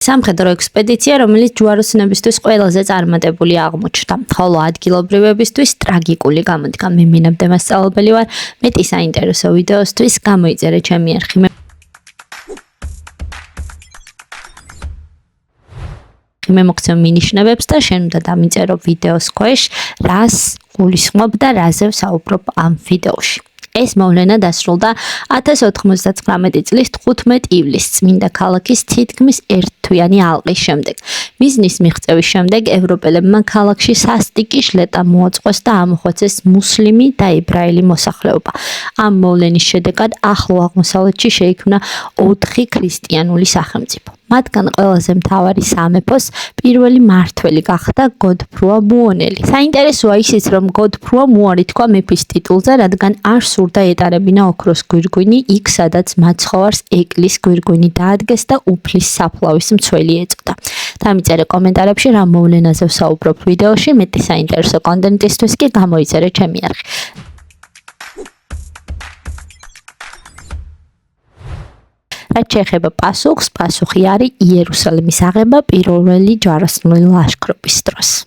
სამხედრო ექსპედიცია, რომელიც ჯვაროსნებისთვის ყველაზე წარმატებული აღმოჩნდა, ხოლო ადგილობრივებისთვის ტრაგიკული გამოდგა. მე მინებდე მასწავლებელი ვარ, მეტი საინტერესო ვიდეოსთვის გამოიწერე ჩემი არხი. მე მოგცემ მინიშნებებს და შენ უნდა დამიწერო ვიდეოს ქვეშ, რას გულისხმობ და რაზე ვსაუბრობ ამ ვიდეოში. ეს მოვლენა დასრულდა 1099 წლის 15 ივლისს წმინდა ქალაქის თითქმის ერთთვიანი ალყის შემდეგ. მიზნის მიღწევის შემდეგ ევროპელებმა ქალაქში სასტიკი შლეტა მოაწყვეს და ამოხვეცეს მუსლიმი და ებრაელი მოსახლეობა. ამ მოვლენის შედეგად ახლო აღმოსავლეთში შეიქმნა 4 ქრისტიანული სახელმწიფო. მათგან ყველაზე მთავარი სამეფოს პირველი მმართველი გახდა გოდფრუა მუონელი. საინტერესოა ისიც, რომ გოდფრუა მუარი თქვა მეფის ტიტულზე, რადგან არ სურდა ეტარებინა ოქროს გვირგვინი იქ, სადაც მაცხოვარს ეკლის გვირგვინი დაადგეს და უფლის საფლავის მცველი ეწოდა. დამიწერე კომენტარებში რა მოვლენაზე ვსაუბრობ ვიდეოში, მეტი საინტერესო კონტენტისთვის კი გამოიწერე ჩემი არხი. რაც შეეხება პასუხს, პასუხი არის იერუსალიმის აღება პირველი ჯვაროსნული ლაშქრობის დროს.